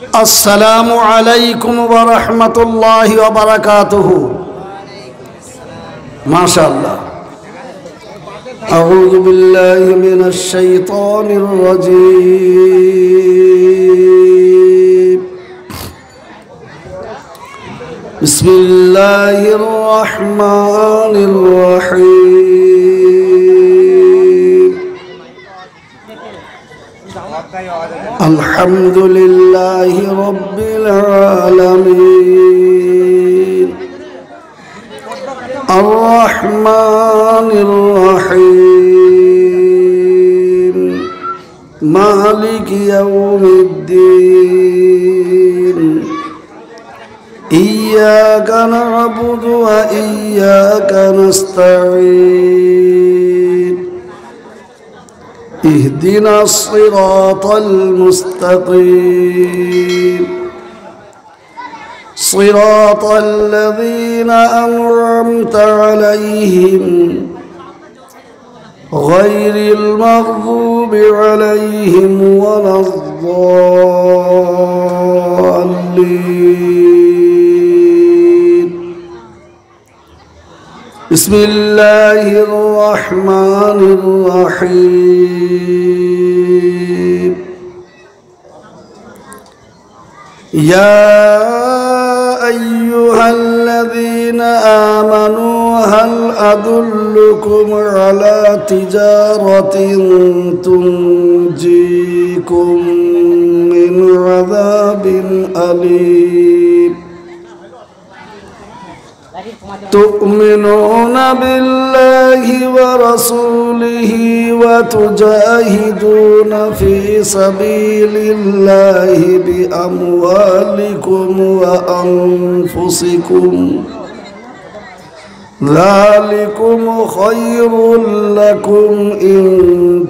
अस्सलामु अलैकुम व रहमतुल्लाहि व बरकातुहू। माशाअल्लाह। अऊज़ु बिल्लाहि मिनश शैतानिर रजीम। बिस्मिल्लाहिर रहमानिर रहीम। अल्हम्दुलिल्लाहि रब्बिल आलमीन अर्रहमानिर रहीम मालिकि यौमिद्दीन इय्याका नअबुदु व इय्याका नस्तईन इहदिनस सिरातल मुस्तकीम सिरातल लज़ीना अनअमता अलैहिम गैरिल मग़ज़ूबि अलैहिम वलद्दाल्लीन। बिस्मिल्लाहिर रहमानिर रहीम। या अय्युहल्लज़ीना आमनू हल अदुल्लुकुम अला तिजारतिन तुंजीकुम मिन अज़ाबिन अलीम। तु'मिनून बिल्लाहि व रसूलिहि व तुजाहिदून फी सबीलिल्लाहि बि अमवालिकुम व अनफुसिकुम ज़ालिकुम खैरुल लकुम इन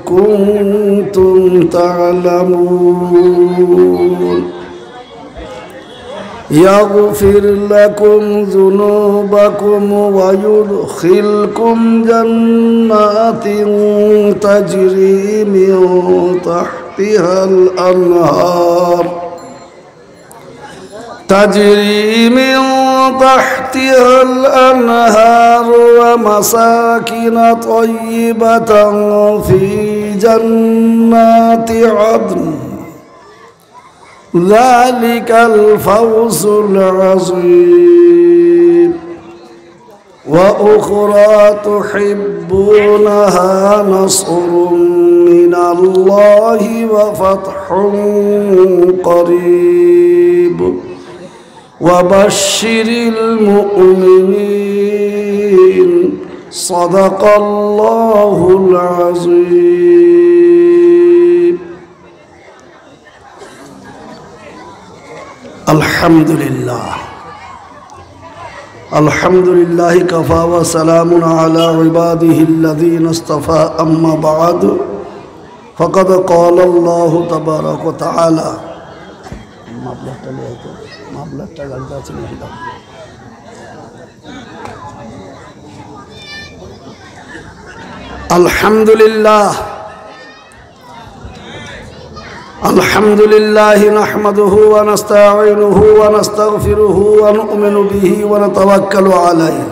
कुंतुम तअलमून। यग़फिर लकुम ज़ुनूबकुम व युदखिलकुम जन्नातिन तजरी मिन तहतिहल अन्हार व मसाकिन तय्यबतन फी जन्नाति अदन ज़ालिकल फ़ौज़ुल अज़ीम। व उख़रा तुहिब्बूनहा नस्रुम मिनल्लाहि व फ़त्हुन क़रीब व बश्शिरिल मुअ्मिनीन। सदक़ल्लाहुल अज़ीम। अल्हम्दुलिल्लाह अल्हम्दुलिल्लाह कफ़ा व सलामुन अला इबादिहिल्लज़ीना इस्तफ़ा अम्मा बअद फ़क़द क़ाला अल्लाहु तबारक व तआला। अल्हम्दुलिल्लाह अल्हम्दुलिल्लाहि नहमदुहु व नस्तईनुहु व नस्तगफिरुहु व नु'मिनु बिही व नतवक्कलु अलैहि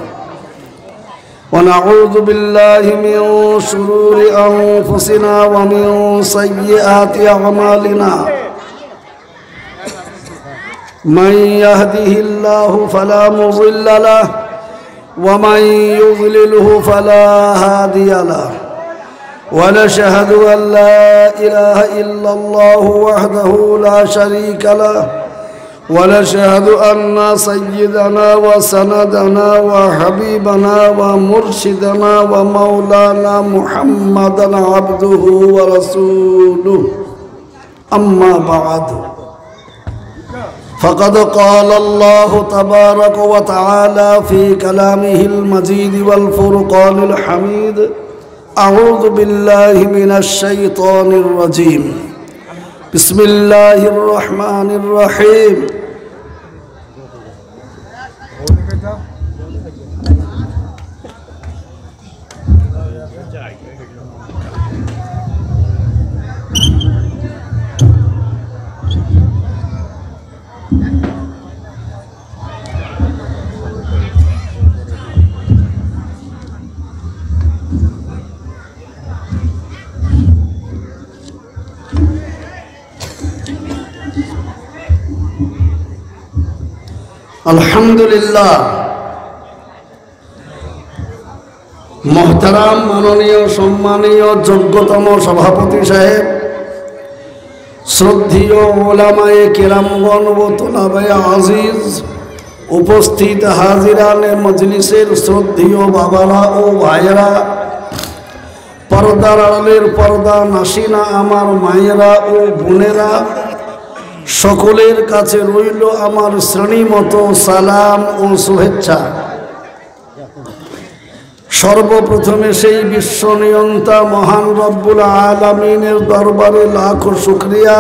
व नऊज़ु बिल्लाहि मिन शुरूरि अनफुसिना व मिन सय्यिआति अअमालिना। मन यहदिहिल्लाहु फला मुज़िल्ल लहु व मन युज़लिलहु फला हादिय लहु। ونشهد أن لا إله إلا الله وحده لا شريك له ونشهد أن سيدنا وسندنا وحبيبنا ومرشدنا ومولانا محمدا عبده ورسوله أما بعد فقد قال الله تبارك وتعالى في كلامه المجيد والفرقان الحميد أعوذ بالله من الشيطان الرجيم بسم الله الرحمن الرحيم আলহামদুলিল্লাহ। মোহতারাম মাননীয় সম্মানীয় যোগ্যতম সভাপতি সাহেব, শ্রদ্ধেয় ওলামায়ে কেরামগণ ও তোলাবায়ে আজিজ, উপস্থিত হাজিরানে মজলিসের শ্রদ্ধেয় বাবারা ও ভাইয়েরা, পর্দার আড়ালের পর্দা নাসিনা আমার মায়েরা ও বোনেরা, সকলের কাছে রইল আমার শ্রেণীমত সালাম ও শুভেচ্ছা। সর্বপ্রথমে সেই বিশ্ব নিয়ন্তা মহান রব্বুল আলামিনের দরবারে লাখো শুকরিয়া,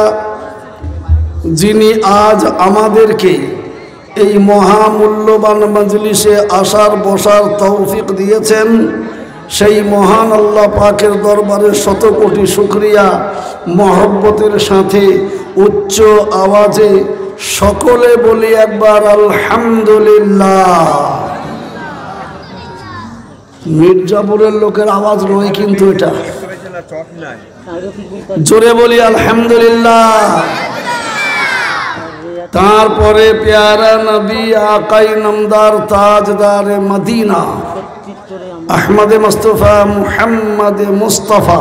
যিনি আজ আমাদেরকে এই মহামূল্যবান মজলিসে আসার বসার তৌফিক দিয়েছেন। সেই মহান আল্লাহ পাকের দরবারে শত কোটি শুকরিয়া। মহব্বতের সাথে উচ্চ আওয়াজে সকলে বলি একবার আলহামদুলিল্লাহ। মির্জাপুরের লোকের আওয়াজ নয় কিন্তু এটা, জোরে বলি আলহামদুলিল্লাহ। তারপরে প্যারা নবী আকাই নামদার তাজদারে মদিনা আহমদে মুস্তফা মুহাম্মদে মুস্তফা,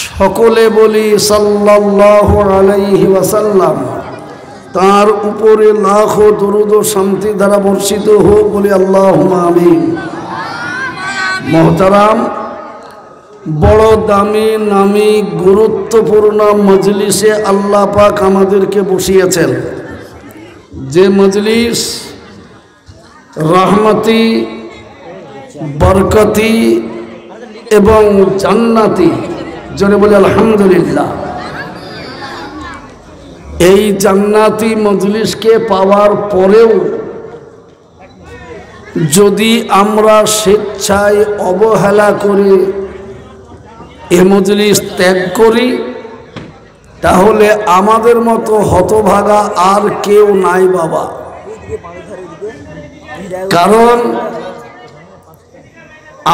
সকলে বলি সাল্লাল্লাহু আলাইহি ওয়াসাল্লাম। তার উপরে লাখো দরুদ ও শান্তি দ্বারা বর্ষিত হোক, বলি আল্লাহুম্মা আমিন। মোহতারাম, বড় দামি নামি গুরুত্বপূর্ণ মজলিসে আল্লাহ পাক আমাদেরকে বসিয়েছেন। যে মজলিস রহমতি, বরকতি এবং জান্নাতি, জোরে বলে আলহামদুলিল্লাহ। এই জান্নাতি মজলিসকে পাওয়ার পরেও যদি আমরা স্বেচ্ছায় অবহেলা করে এ মজলিস ত্যাগ করি, তাহলে আমাদের মতো হতভাগা আর কেউ নাই বাবা। কারণ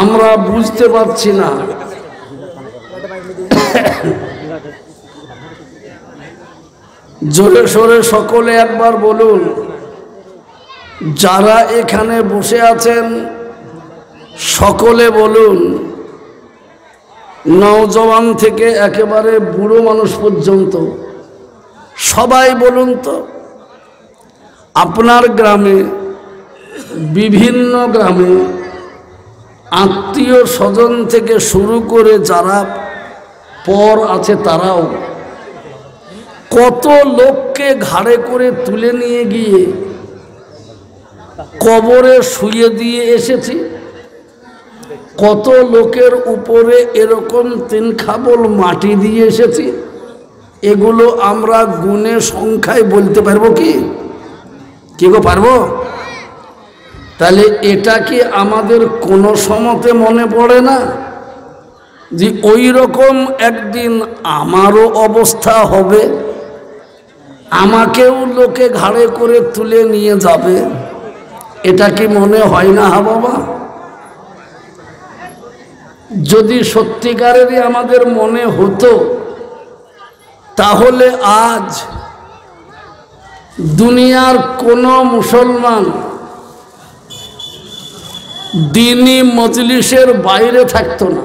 আমরা বুঝতে পারছি না জোরে সোরে সকলে একবার বলুন, যারা এখানে বসে আছেন সকলে বলুন, নওজওয়ান থেকে একেবারে বুড়ো মানুষ পর্যন্ত সবাই বলুন তো, আপনার গ্রামে, বিভিন্ন গ্রামে আত্মীয় স্বজন থেকে শুরু করে যারা পর আছে তারাও কত লোককে ঘাড়ে করে তুলে নিয়ে গিয়ে কবরে শুয়ে দিয়ে এসেছি। কত লোকের উপরে এরকম তিন খাবল মাটি দিয়ে এসেছি। এগুলো আমরা গুণে সংখ্যায় বলতে পারবো কি গো পারবো? তাহলে এটা কি আমাদের কোনো সময়তে মনে পড়ে না যে ওই রকম একদিন আমারও অবস্থা হবে, আমাকেও লোকে ঘাড়ে করে তুলে নিয়ে যাবে? এটা কি মনে হয় না বাবা? যদি সত্যিকারেরই আমাদের মনে হতো, তাহলে আজ দুনিয়ার কোনো মুসলমান দ্বীনি মজলিসের বাইরে থাকতো না।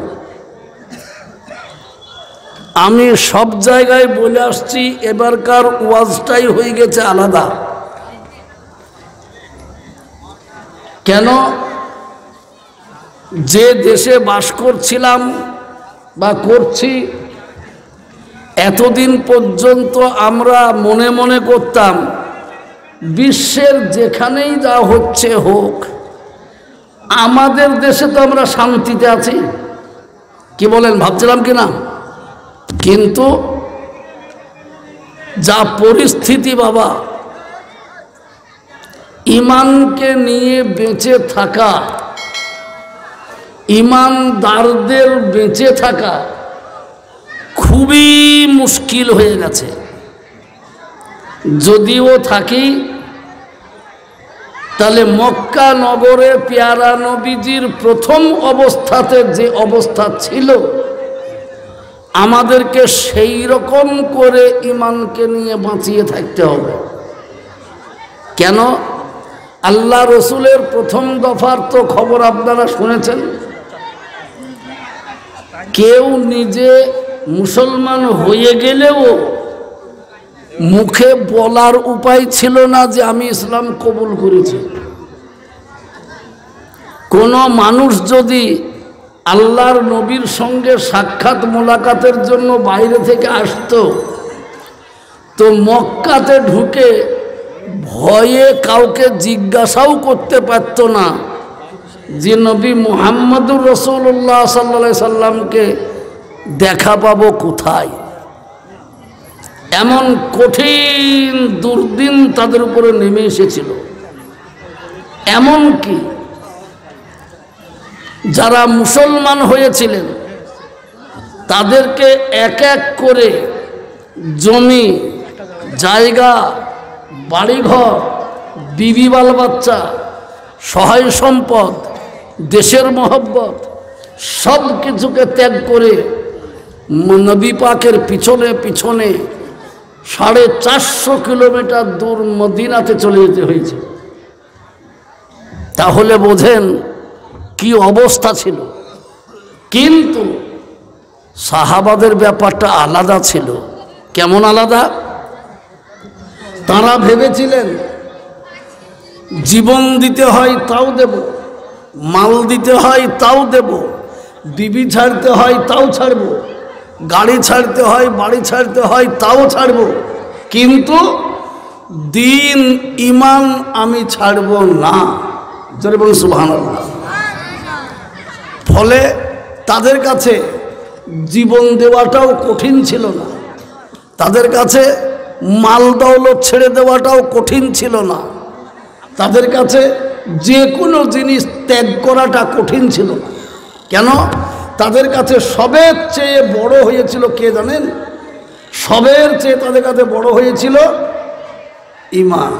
আমি সব জায়গায় বলে আসছি, এবারকার ওয়াজটাই হয়ে গেছে আলাদা। কেন? যে দেশে বাস করছিলাম বা করছি, এতদিন পর্যন্ত আমরা মনে মনে করতাম বিশ্বের যেখানেই যা হচ্ছে হোক, আমাদের দেশে তো আমরা শান্তিতে আছি। কি বলেন, ভাবছিলাম কি না? কিন্তু যা পরিস্থিতি বাবা, ইমানকে নিয়ে বেঁচে থাকা, ইমানদারদের বেঁচে থাকা খুবই মুশকিল হয়ে গেছে। যদিও থাকি, তাহলে মক্কা নগরে পেয়ারা নবীজির প্রথম অবস্থাতে যে অবস্থা ছিল, আমাদেরকে সেই রকম করে ইমানকে নিয়ে বাঁচিয়ে থাকতে হবে। কেন? আল্লাহ রসুলের প্রথম দফার তো খবর আপনারা শুনেছেন। কেউ নিজে মুসলমান হয়ে গেলেও মুখে বলার উপায় ছিল না যে আমি ইসলাম কবুল করেছি। কোনো মানুষ যদি আল্লাহর নবীর সঙ্গে সাক্ষাৎ মোলাকাতের জন্য বাইরে থেকে আসতো, তো মক্কাতে ঢুকে ভয়ে কাউকে জিজ্ঞাসাও করতে পারত না যে নবী মুহাম্মদুর রাসূলুল্লাহ সাল্লাল্লাহু আলাইহি সাল্লামকে দেখা পাবো কোথায়। এমন কঠিন দুর্দিন তাদের উপরে নেমে এসেছিল। এমনকি যারা মুসলমান হয়েছিলেন তাদেরকে এক এক করে জমি, জায়গা, বাড়িঘর, বিবি বাল বাচ্চা, সহায় সম্পদ, দেশের মহব্বত সব কিছুকে ত্যাগ করে নবী পাকের পিছনে পিছনে 450 কিলোমিটার দূর মদিনাতে চলে যেতে হয়েছে। তাহলে বোঝেন কি অবস্থা ছিল। কিন্তু সাহাবাদের ব্যাপারটা আলাদা ছিল। কেমন আলাদা? তারা ভেবেছিলেন জীবন দিতে হয় তাও দেব, মাল দিতে হয় তাও দেব, বিবি ছাড়তে হয় তাও ছাড়ব, গাড়ি ছাড়তে হয়, বাড়ি ছাড়তে হয় তাও ছাড়ব, কিন্তু দিন ইমান আমি ছাড়ব না। জোরে বলুন সুবহানাল্লাহ। ফলে তাদের কাছে জীবন দেওয়াটাও কঠিন ছিল না, তাদের কাছে মাল দৌলত ছেড়ে দেওয়াটাও কঠিন ছিল না, তাদের কাছে যে কোনো জিনিস ত্যাগ করাটা কঠিন ছিল না। কেন? তাদের কাছে সবের চেয়ে বড় হয়েছিল কে জানেন? সবের চেয়ে তাদের কাছে বড় হয়েছিল ঈমান।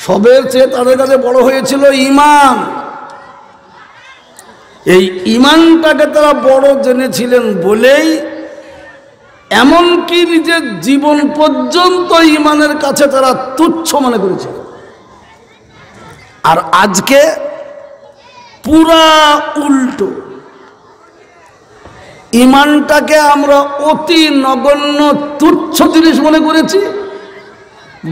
সবের চেয়ে তাদের কাছে বড় হয়েছিল ঈমান। এই ঈমানটাকে তারা বড় জেনেছিলেন বলেই এমনকি নিজের জীবন পর্যন্ত ঈমানের কাছে তারা তুচ্ছ মনে করেছিল। আর আজকে পুরা উল্টো, ঈমানটাকে আমরা অতি নগণ্য তুচ্ছ জিনিস মনে করেছি,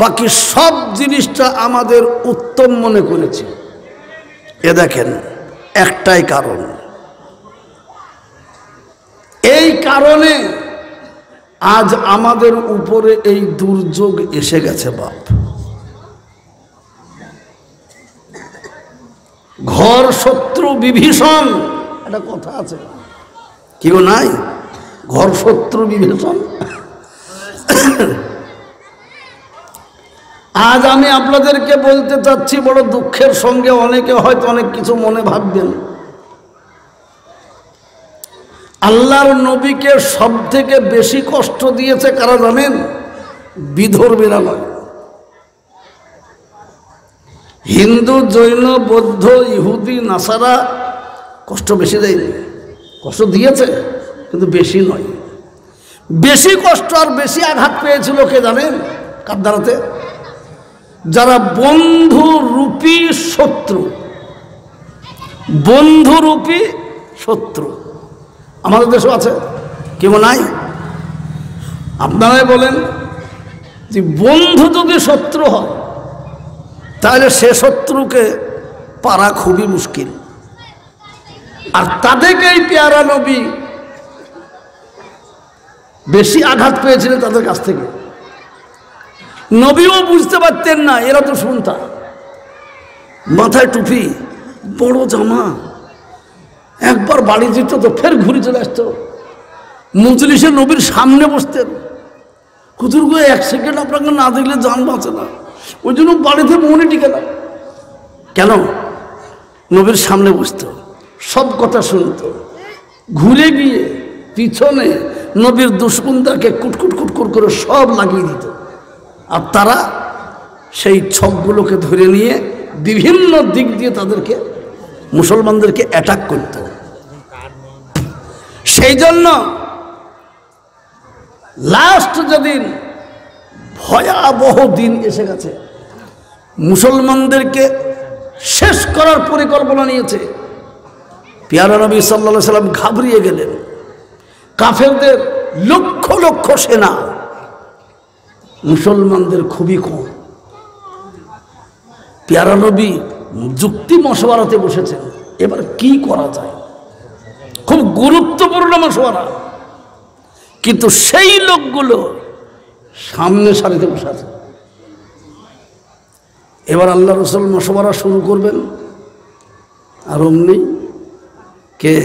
বাকি সব জিনিসটা আমাদের উত্তম মনে করেছি। এ দেখেন একটাই কারণ, এই কারণে আজ আমাদের উপরে এই দুর্যোগ এসে গেছে। বাপ, ঘর শত্রু বিভীষণ, একটা কথা আছে কি গো নাই? ঘর শত্রু বিভীষণ। আজ আমি আপনাদেরকে বলতে চাচ্ছি, বড় দুঃখের সঙ্গে, অনেকে হয়তো অনেক কিছু মনে ভাববেন, আল্লাহর নবীকে সব থেকে বেশি কষ্ট দিয়েছে কারা জানেন? বিধর্মীরা নয়। হিন্দু, জৈন, বৌদ্ধ, ইহুদি, নাসারা কষ্ট বেশি দেয়নি। কষ্ট দিয়েছে কিন্তু বেশি নয়। বেশি কষ্ট আর বেশি আঘাত পেয়েছিল কে জানেন? কার দ্বারাতে? যারা বন্ধুরূপী শত্রু, বন্ধুরূপী শত্রু আমাদের দেশও আছে, কেউ নাই? আপনারাই বলেন যে বন্ধু যদি শত্রু হয় তাহলে সে শত্রুকে পারা খুবই মুশকিল। আর তাদেরকেই পেয়ারা নবী বেশি আঘাত পেয়েছিলেন তাদের কাছ থেকে। নবীও বুঝতে পারতেন না, এরা তো শুনতা, মাথায় টুপি, বড় জামা, একবার বাড়ি যেত তো ফের ঘুরে চলে আসতো। মজলিসে নবীর সামনে বসতেন। হুজুর গো 1 সেকেন্ড আপনাকে না দেখলে জান বাঁচে না, ওই জন্য বাড়িতে মনে টিকে না। কেন? নবীর সামনে বসতো, সব কথা শুনতো, ঘুরে গিয়ে পিছনে নবীর দুশমনদেরকে কুটকুট কুটকুট করে সব লাগিয়ে দিত। আর তারা সেই ছকগুলোকে ধরে নিয়ে বিভিন্ন দিক দিয়ে তাদেরকে, মুসলমানদেরকে অ্যাটাক করত। সেই জন্য লাস্ট যেদিন ভয়াবহ দিন এসে গেছে। মুসলমানদেরকে শেষ করার পরিকল্পনা নিয়েছে। পেয়ারা নবী সাল্লাল্লাহু আলাইহি সাল্লাম ঘাবড়িয়ে গেলেন। কাফেরদের লক্ষ লক্ষ সেনা, মুসলমানদের খুবই কম। পেয়ারা নবী যুক্তি মশওয়ারাতে বসেছেন, এবার কি করা যায়, খুব গুরুত্বপূর্ণ মশওয়ারা। কিন্তু সেই লোকগুলো সামনে সারিতে বসে আছে। এবার আল্লাহ রাসূল মশওয়ারা শুরু করবেন, আর অমনি কে?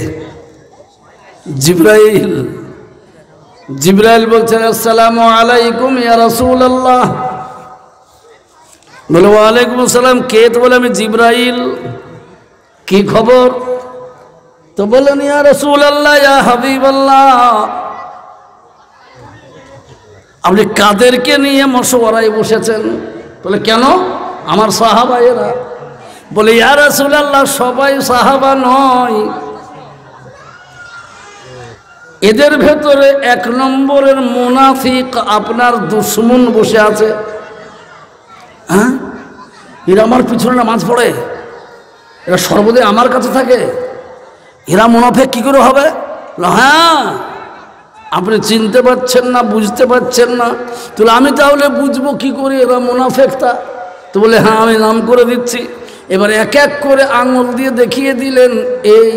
জিবরাইল। জিবরাইল বলছেন, আসসালামু আলাইকুম ইয়া রাসূলুল্লাহ। বলে, ওয়ালাইকুম আসসালাম। কে? তো বলে, আমি জিবরাইল। কি খবর? তো বলেন, ইয়া রাসূলুল্লাহ, ইয়া হাবিবাল্লাহ, আপনি কাদেরকে নিয়ে মশওয়ারায় বসেছেন? বলে, কেন? আমার সাহাবা এরা। বলে, ইয়া রাসূলুল্লাহ, সবাই সাহাবা নয়, এদের ভেতরে 1 নম্বরের মুনাফিক আপনার দুশমন বসে আছে। হ্যাঁ, এরা আমার পিছনে নামাজ পড়ে, এরা সর্বদাই আমার কাছে থাকে, এরা মুনাফিক কি করে হবে? হ্যাঁ, আপনি চিনতে পারছেন না, বুঝতে পারছেন না। তাহলে আমি তাহলে বুঝবো কি করে এরা মুনাফিকটা? তো বলে, হ্যাঁ, আমি নাম করে দিচ্ছি। এবার এক এক করে আঙুল দিয়ে দেখিয়ে দিলেন, এই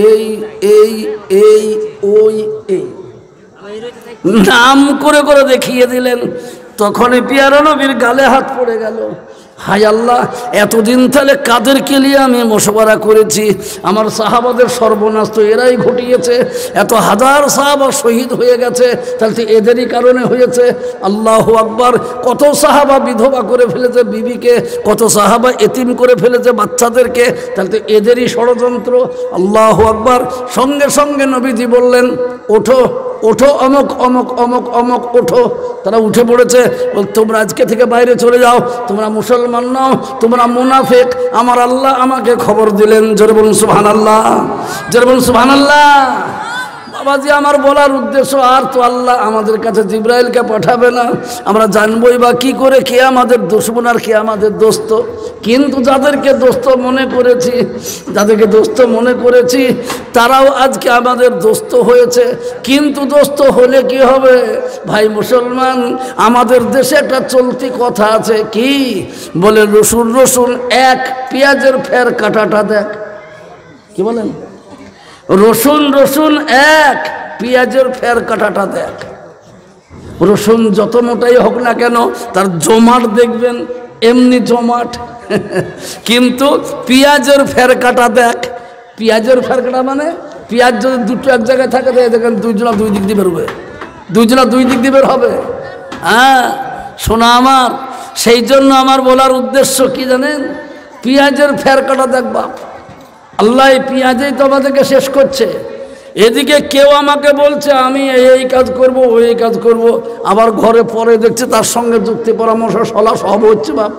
এই এই এই ওই এই, নাম করে করে দেখিয়ে দিলেন। তখনই পেয়ারা নবীর গালে হাত পড়ে গেল। হায় আল্লাহ, এতদিন তাহলে কাদেরকে নিয়ে আমি মশওয়ারা করেছি, আমার সাহাবাদের সর্বনাশ তো এরাই ঘটিয়েছে। এত হাজার সাহাবা শহীদ হয়ে গেছে, তাহলে তো এদেরই কারণে হয়েছে। আল্লাহু আকবার। কত সাহাবা বিধবা করে ফেলেছে বিবিকে, কত সাহাবা এতিম করে ফেলেছে বাচ্চাদেরকে, তাহলে তো এদেরই ষড়যন্ত্র। আল্লাহু আকবার। সঙ্গে সঙ্গে নবীজি বললেন, ওঠো ওঠো, অমক অমক অমক অমক, ওঠো। তারা উঠে পড়েছে। বল, তোমরা আজকে থেকে বাইরে চলে যাও, তোমরা মুসলমান নও, তোমরা মুনাফিক। আমার আল্লাহ আমাকে খবর দিলেন। জোরে বলুন সুবহানাল্লাহ, জোরে বলুন সুবহানাল্লাহ। বাবাজি, আমার বলার উদ্দেশ্য, আর তো আল্লাহ আমাদের কাছে জিবরাইলকে পাঠাবে না, আমরা জানবই বা কি করে কে আমাদের দুশমন আর কে আমাদের দোস্ত। কিন্তু যাদেরকে দোস্ত মনে করেছি, যাদেরকে দোস্ত মনে করেছি, তারাও আজকে আমাদের দোস্ত হয়েছে। কিন্তু দোস্ত হলে কি হবে ভাই মুসলমান? আমাদের দেশে একটা চলতি কথা আছে, কি বলে? রসুন রসুন এক, পেঁয়াজের ফের কাটাটা দেখ। কি বলেন? রসুন রসুন এক, পেঁয়াজের ফের কাটাটা দেখ। রসুন যত মোটাই হোক না কেন, তার জমাট দেখবেন এমনি জমাট। কিন্তু পেঁয়াজের ফের কাটা দেখ। পেঁয়াজের ফের কাটা মানে পেঁয়াজ যদি দুটো এক জায়গায় থাকে, দেখেন দুইজনা দুই দিক দিয়ে বেরোবে, দুইজনা দুই দিক দিয়ে বের হবে। হ্যাঁ শোনা আমার, সেই জন্য আমার বলার উদ্দেশ্য কি জানেন? পেঁয়াজের ফের কাটা দেখবা। আল্লাহ পেঁয়াজেই তো আমাদেরকে শেষ করছে। এদিকে কেউ আমাকে বলছে আমি এই কাজ করব, ওই কাজ করব, আবার ঘরে পরে দেখছে তার সঙ্গে যুক্তি পরামর্শ সলা সব হচ্ছে। বাপ,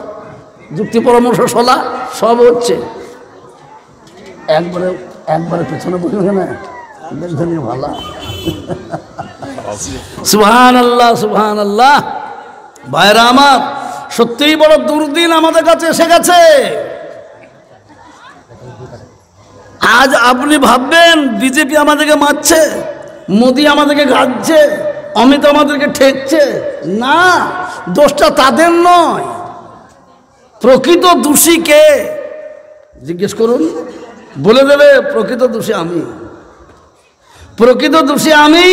যুক্তি পরামর্শ সলা সব হচ্ছে। একবারে একবারে পেছনে বসে না, দেখছেন ভালো। সুবহানাল্লাহ, সুবহানাল্লাহ। ভাইরা আমার, সত্যিই বড় দুর্দিন আমাদের কাছে এসে গেছে। আজ আপনি ভাববেন বিজেপি আমাদেরকে মারছে, মোদি আমাদেরকে গাচ্ছে, অমিত আমাদেরকে ঠেকছে। না, দোষটা তাদের নয়। প্রকৃত দোষী কে জিজ্ঞেস করুন, বলে দেবে প্রকৃত দোষী আমি, প্রকৃত দোষী আমি।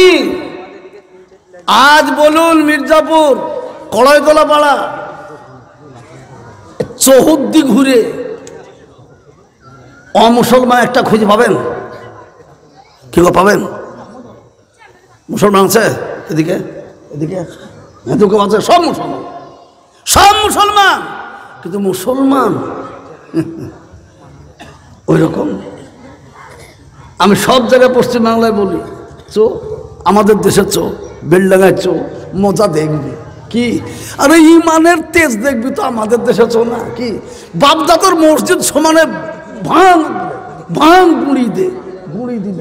আজ বলুন মির্জাপুর, কড়াইতলা পাড়া, চৌহদ্দি ঘুরে অমুসলমান একটা খুঁজে পাবেন? কি গো পাবেন? মুসলমান আছে এদিকে, এদিকে হিন্দুকে আছে, সব মুসলমান, সব মুসলমান। কিন্তু মুসলমান ওই রকম। আমি সব জায়গায় পশ্চিমবাংলায় বলি, চো আমাদের দেশের চো, বেলডাঙ্গায় চো, মজা দেখবি। কি আরে ইমানের তেজ দেখবি তো আমাদের দেশে চো না? কি বাপদাদার মসজিদ সমানে ভাঙ ভাঙ গুঁড়ি দে, গুঁড়ি দিল,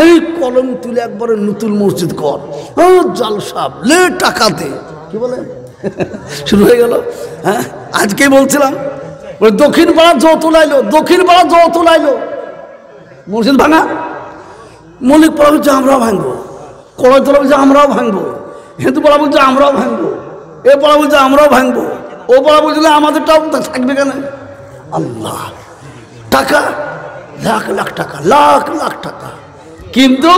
এই কলম তুলে একবারে নতুন মসজিদ কর, ও জালসাব লে টাকা দে। কি বলে? শুরু হয়ে গেল। হ্যাঁ, আজকেই বলছিলাম ওই দক্ষিণ পাড়া যৌথ লাইলো, দক্ষিণ পাড়া যৌথ লাইলো, মসজিদ ভাঙা। মল্লিক পাড়া বলছে আমরাও ভাঙবো, কড়াইতলা বলছে আমরাও ভাঙবো, হিন্দু পাড়া বলছে আমরাও ভাঙবো, এ পাড়া বলছে আমরাও ভাঙবো, ও পাড়া বলছে আমাদেরটাও থাকবে কেন। আল্লাহ, টাকা লাখ লাখ টাকা, লাখ লাখ টাকা। কিন্তু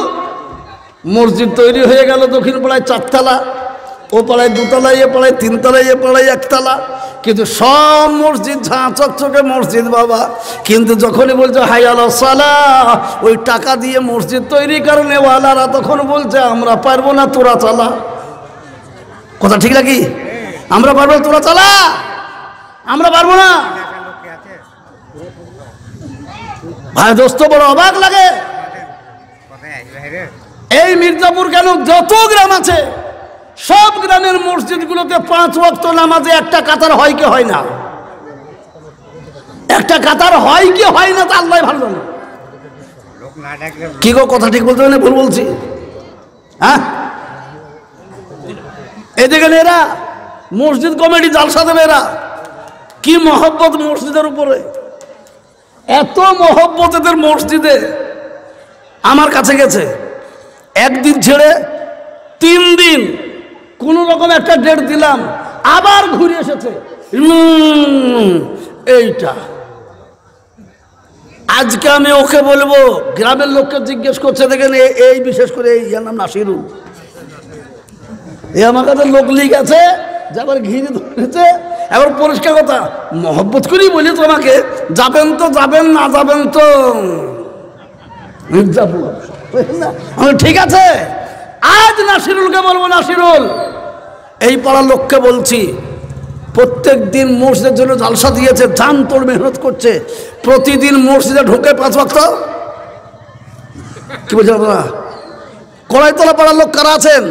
মসজিদ তৈরি হয়ে গেল দক্ষিণ পাড়ায় 4 তলা, ও পাড়ায় 2 তলা, এ পাড়ায় 3 তলা, এ পাড়ায় 1 তলা। কিন্তু সব মসজিদ ঝাঁ চকচকে মসজিদ বাবা। কিন্তু যখনই বলছে হাই আলাস সালাহ, ওই টাকা দিয়ে মসজিদ তৈরির কারণে ওয়ালারা তখন বলছে আমরা পারবো না, তোরা চালা। কথা ঠিক নাকি? আমরা পারবো, তোরা চালা, আমরা পারবো না। ভাই দোস্ত, বড় অবাক লাগে। এই মির্জাপুর কেন, যত গ্রাম আছে সব গ্রামের মসজিদগুলোতে 5 ওয়াক্ত নামাজে একটা কাতার হয় কি হয় না? একটা কাতার হয় কি হয় না তা আল্লাহ ভালো জানে। কি গো, কথা ঠিক বলতে না ভুল বলছি? হ্যাঁ, এদিকে এরা মসজিদ কমিটি জালসা দেবে, এরা কি মহব্বত মসজিদের উপরে, এত মহব্বত এদের মসজিদে। আমার কাছে গেছে, একদিন ছেড়ে 3 দিন কোন রকম একটা ডেট দিলাম, আবার ঘুরে এসেছে। এইটা আজকে আমি ওকে বলবো, গ্রামের লোককে জিজ্ঞেস করছে, দেখেন এই বিশেষ করে এই নাম নাসিরুল, এই আমার কাছে লোক লিখ আছে, যে আবার ঘিরে ধরেছে। এবার পরিষ্কার কথা, মহব্বত করেই বলি তোমাকে, যাবেন তো যাবেন, না যাবেন তো মির্জাপুর। ঠিক আছে, আজ নাসিরুলকে বলবো, নাসিরুল এই পাড়ার লোককে বলছি, প্রত্যেক দিন মসজিদের জন্য জালসা দিয়েছে, জান তোর মেহনত করছে, প্রতিদিন মসজিদে ঢোকে 5 ওয়াক্ত। কি বলছেন আপনারা? কড়াইতলা পাড়ার লোক কারা আছেন?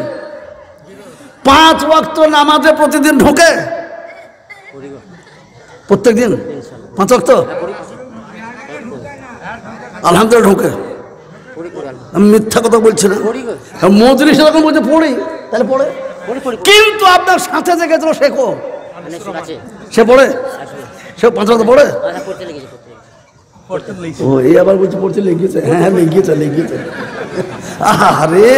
5 ওয়াক্ত নামাজে প্রতিদিন ঢোকে, প্রত্যেক দিন 5 ওয়াক্ত আলহামদুলিল্লাহ ঢোকে। আমি মিথ্যা কথা বলছি না, মজলিস এরকম বলছে পড়ি, তাহলে পড়ে। কিন্তু আপনার সাথে যে গেছিল শেখো, সে পড়ে, সে 5 ওয়াক্ত পড়ে। ও এই আবার বলছে পড়তে লেগেছে। হ্যাঁ লেগেছে, লেগেছে। আরে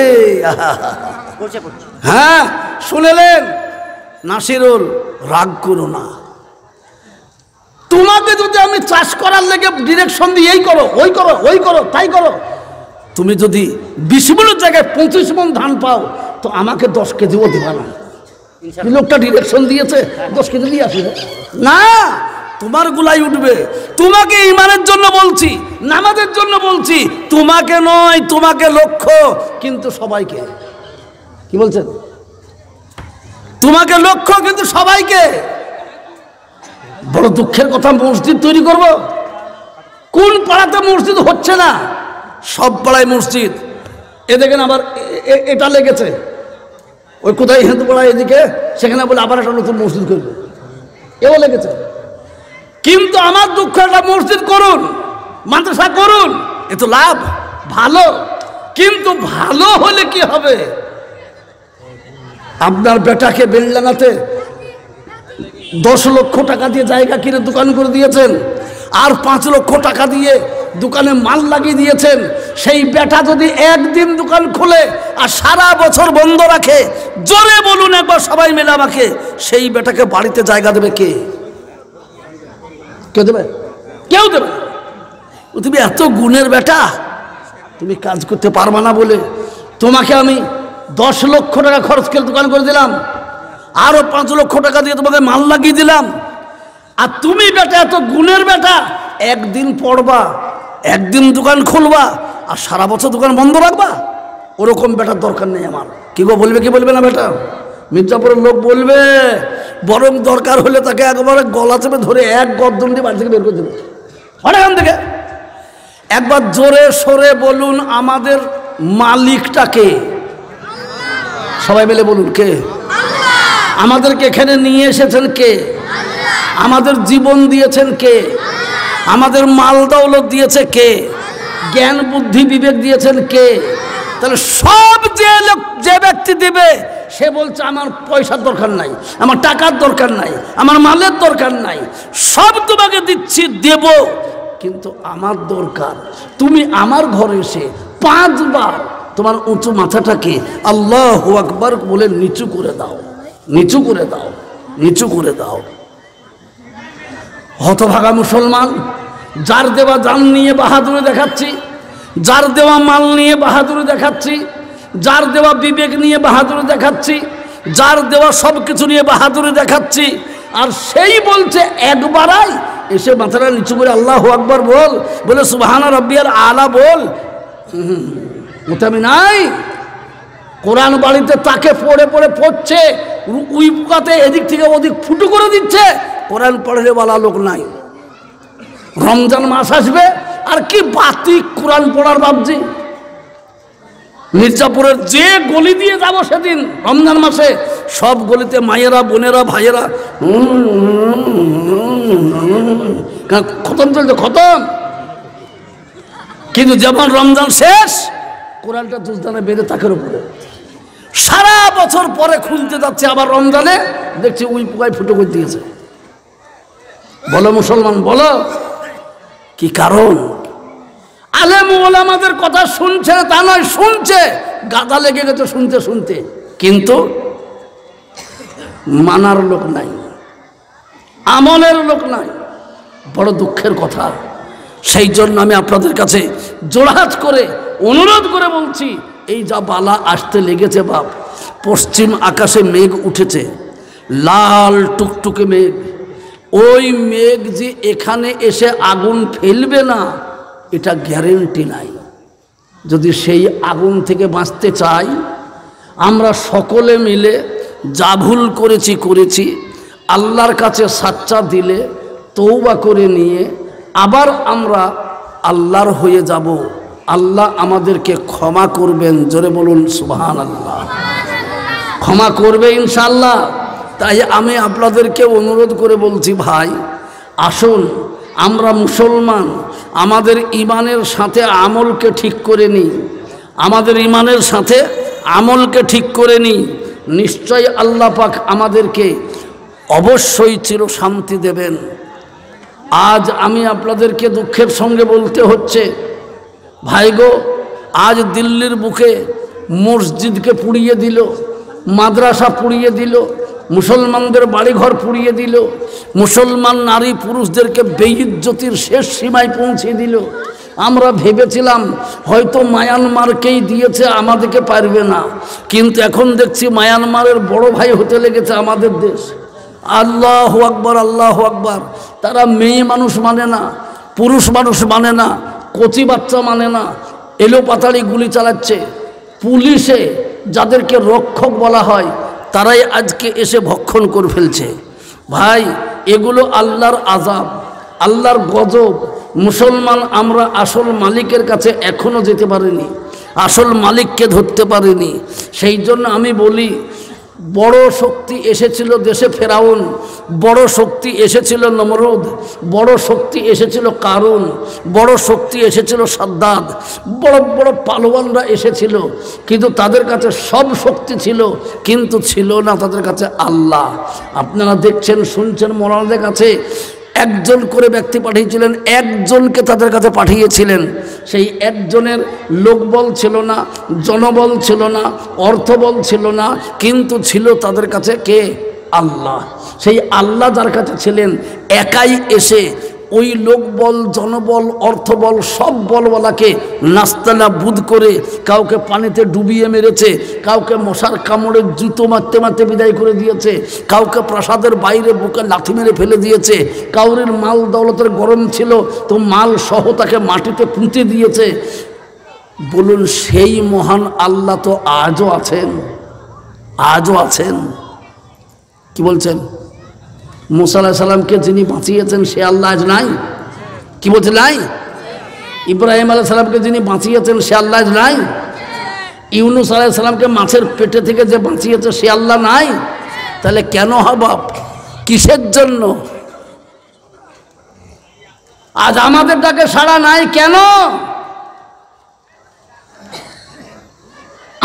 হ্যাঁ, শুনেলেন নাসিরুল, রাগ করো না। তোমাকে যদি আমি চাষ করার লেগে ডিরেকশন দিই, এই করো, ওই করো, ওই করো, তাই করো, তুমি যদি 20 মনের জায়গায় 25 মন ধান পাও, তো আমাকে 10 কেজিও দিবা না। লোকটা ডিরেকশন দিয়েছে, 10 কেজি দিয়ে আসবে না, তোমার গুলাই উঠবে। তোমাকে ইমানের জন্য বলছি, নামাজের জন্য বলছি, তোমাকে নয়, তোমাকে লক্ষ্য, কিন্তু সবাইকে। কি বলছেন? তোমাকে লক্ষ্য, কিন্তু সবাইকে। বড় দুঃখের কথা, মসজিদ তৈরি করব, কোন পাড়াতে মসজিদ হচ্ছে না? সব পাড়ায় মসজিদ। এ দেখেন আবার এটা লেগেছে, ওই কোথায় হিন্দু পাড়ায় এদিকে, সেখানে বলে আবার একটা নতুন মসজিদ করবে, এও লেগেছে। কিন্তু আমার দুঃখ, একটা মসজিদ করুন, মাদ্রাসা করুন, এ তো লাভ, ভালো। কিন্তু ভালো হলে কি হবে? আপনার বেটাকে বেলডাঙাতে 10 লক্ষ টাকা দিয়ে জায়গা কিনে দোকান করে দিয়েছেন, আর 5 লক্ষ টাকা দিয়ে দোকানে মাল লাগিয়ে দিয়েছেন। সেই বেটা যদি একদিন দোকান খোলে আর সারা বছর বন্ধ রাখে, জোরে বলুন একবার সবাই মিলে আমাকে, সেই বেটাকে বাড়িতে জায়গা দেবে কে? কেউ দেবে? কেউ দেবে? তুমি এত গুণের বেটা, তুমি কাজ করতে পারবা না বলে তোমাকে আমি 10 লক্ষ টাকা খরচ করে দোকান করে দিলাম, আরো 5 লক্ষ টাকা দিয়ে তোমাকে মাল লাগিয়ে দিলাম। আর তুমি বেটা এত গুণের বেটা, একদিন পড়বা, একদিন দোকান খুলবা, আর সারা বছর দোকান বন্ধ রাখবা? ওরকম বেটার দরকার নেই আমার। কি গো, বলবে কি বলবে না বেটা? মির্জাপুরের লোক বলবে, বরং দরকার হলে তাকে একবারে গলা চেপে ধরে 1 গর্দন দিয়ে বাড়ি থেকে বের করে দেবে, এখান থেকে। একবার জোরে সরে বলুন, আমাদের মালিকটাকে, সবাই মিলে বলুন, কে? আমাদেরকে এখানে নিয়ে এসেছেন কে? আমাদের জীবন দিয়েছেন কে? আমাদের মাল দৌলত দিয়েছে কে? জ্ঞান বুদ্ধি বিবেক দিয়েছেন কে? তাহলে সব যে ব্যক্তি দেবে সে বলছে আমার পয়সার দরকার নাই, আমার টাকার দরকার নাই, আমার মালের দরকার নাই, সব তোমাকে দিচ্ছি দেব, কিন্তু আমার দরকার তুমি আমার ঘরে এসে 5 বার তোমার উঁচু মাথাটাকে আল্লাহু আকবার বলে নিচু করে দাও, নিচু করে দাও, নিচু করে দাও। হতভাগা মুসলমান, যার দেওয়া জান নিয়ে বাহাদুরি দেখাচ্ছি, যার দেওয়া মাল নিয়ে বাহাদুরি দেখাচ্ছি, যার দেওয়া বিবেক নিয়ে বাহাদুরি দেখাচ্ছি, যার দেওয়া সব কিছু নিয়ে বাহাদুরি দেখাচ্ছি, আর সেই বলছে একবারাই এসে মাথাটা নিচু করে আল্লাহু আকবার বল, বলে সুবহানা রাব্বিয়াল আলা বল। ওটা আমি নাই। কোরআন বাড়িতে তাকে পড়ে পড়ে পড়ছে, উই পোকাতে এদিক থেকে ওদিক ফুটো করে দিচ্ছে, কোরআন পড়লে বলা লোক নাই। রমজান মাস আসবে আর কি বাতিক কোরআন পড়ার ভাবছি। মির্জাপুরের যে গলি দিয়ে যাব সেদিন রমজান মাসে, সব গলিতে মায়েরা, বোনেরা, ভাইয়েরা খতম চলছে, খতম। কিন্তু যেমন রমজান শেষ, কোরআনটা দুজদানে বেঁধে তাকের উপরে সারা বছর পরে খুলতে যাচ্ছে, আবার রমজানে দেখছি উই পোকায় ফুটো করে দিয়েছে। বলো মুসলমান, বলো কি কারণ? আলেম ওলামাদের কথা শুনছে তা নয়, শুনছে, গাদা লেগে গেছে শুনতে শুনতে, কিন্তু মানার লোক নাই, আমলের লোক নাই। বড় দুঃখের কথা। সেই জন্য আমি আপনাদের কাছে জোড়হাত করে অনুরোধ করে বলছি, এই যা বালা আসতে লেগেছে বাপ, পশ্চিম আকাশে মেঘ উঠেছে, লাল টুকটুকে মেঘ, ওই মেঘ যে এখানে এসে আগুন ফেলবে না এটা গ্যারেন্টি নাই। যদি সেই আগুন থেকে বাঁচতে চাই, আমরা সকলে মিলে যা ভুল করেছি আল্লাহর কাছে সাচ্চা দিলে, তওবা করে নিয়ে আবার আমরা আল্লাহর হয়ে যাব। আল্লাহ আমাদেরকে ক্ষমা করবেন, জোরে বলুন সুবহানাল্লাহ। ক্ষমা করবে ইনশাআল্লাহ। তাই আমি আপনাদেরকে অনুরোধ করে বলছি, ভাই আসুন আমরা মুসলমান, আমাদের ইমানের সাথে আমলকে ঠিক করে নিই, আমাদের ইমানের সাথে আমলকে ঠিক করে নিই। নিশ্চয় আল্লাহ পাক আমাদেরকে অবশ্যই চির শান্তি দেবেন। আজ আমি আপনাদেরকে দুঃখের সঙ্গে বলতে হচ্ছে, ভাই গো, আজ দিল্লির বুকে মসজিদকে পুড়িয়ে দিল, মাদ্রাসা পুড়িয়ে দিল, মুসলমানদের বাড়িঘর পুড়িয়ে দিল, মুসলমান নারী পুরুষদেরকে বেইজ্জতির শেষ সীমায় পৌঁছে দিল। আমরা ভেবেছিলাম হয়তো মায়ানমারকেই দিয়েছে, আমাদেরকে পারবে না, কিন্তু এখন দেখছি মায়ানমারের বড় ভাই হতে লেগেছে আমাদের দেশ। আল্লাহু আকবার, আল্লাহু আকবার। তারা মেয়ে মানুষ মানে না, পুরুষ মানুষ মানে না, কচি বাচ্চা মানে না, এলোপাতাড়ি গুলি চালাচ্ছে। পুলিশে যাদেরকে রক্ষক বলা হয় তারাই আজকে এসে ভক্ষণ করে ফেলছে। ভাই এগুলো আল্লাহর আযাব, আল্লাহর গজব। মুসলমান আমরা আসল মালিকের কাছে এখনো যেতে পারিনি, আসল মালিককে ধরতে পারিনি। সেই জন্য আমি বলি, বড় শক্তি এসেছিল দেশে ফেরাউন, বড় শক্তি এসেছিল নমরুদ, বড় শক্তি এসেছিল কারুন, বড় শক্তি এসেছিল সাদ্দাদ, বড় বড় পালোয়ানরা এসেছিল, কিন্তু তাদের কাছে সব শক্তি ছিল, কিন্তু ছিল না তাদের কাছে আল্লাহ। আপনারা দেখছেন শুনছেন, মোলানাদের কাছে একজন করে ব্যক্তি পাঠিয়েছিলেন, একজনকে তাদের কাছে পাঠিয়েছিলেন। সেই একজনের লোকবল ছিল না, জনবল ছিল না, অর্থবল ছিল না, কিন্তু ছিল তাদের কাছে কে? আল্লাহ। সেই আল্লাহ যার কাছে ছিলেন, একাই এসে ওই লোকবল, জনবল, অর্থবল সব বলওয়ালাকে নাস্তানাবুদ করে কাউকে পানিতে ডুবিয়ে মেরেছে, কাউকে মশার কামড়ে জুতো মারতে মারতে বিদায় করে দিয়েছে, কাউকে প্রাসাদের বাইরে বুকে লাথি মেরে ফেলে দিয়েছে, কাউরের মাল দৌলতের গরম ছিল তো মাল সহ তাকে মাটিতে পুঁতে দিয়েছে। বলুন সেই মহান আল্লাহ তো আজও আছেন, আজও আছেন। কি বলছেন? মুসা আলাইহিস সালামকে যিনি বাঁচিয়েছেন সে আল্লাহ আজ নাই? কি বলছে নাই? ইব্রাহিম আলাইহিস সালামকে যিনি বাঁচিয়েছেন সে আল্লাহ আজ নাই? ইউনুস আলাইহিস সালামকে মাছের পেটে থেকে যে বাঁচিয়েছে সে আল্লাহ নাই? তাহলে কেন হবাব, কিসের জন্য আজ আমাদের ডাকে সাড়া নাই? কেন?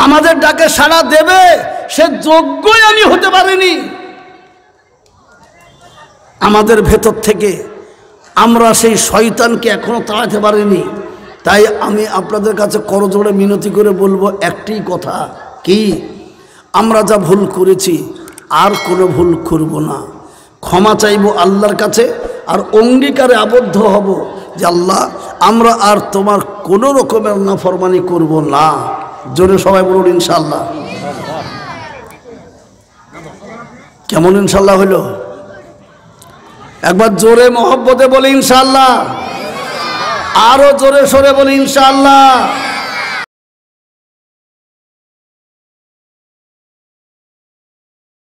আমাদের ডাকে সাড়া দেবে সে যোগ্যই আমি হতে পারিনি। আমাদের ভেতর থেকে আমরা সেই শয়তানকে এখনো তাড়াতে পারিনি। তাই আমি আপনাদের কাছে করজোড়ে মিনতি করে বলবো একটি কথা, কি আমরা যা ভুল করেছি আর কোনো ভুল করব না, ক্ষমা চাইব আল্লাহর কাছে, আর অঙ্গীকারে আবদ্ধ হব যে আল্লাহ আমরা আর তোমার কোনো রকমের নাফরমানি করব না। জোরে সবাই বলুন ইনশাআল্লাহ। কেমন ইনশাআল্লাহ হলো? একবার জোরে মহব্বতে বলে ইনশাআল্লাহ, আরো জোরে সরে বলে ইনশাআল্লাহ।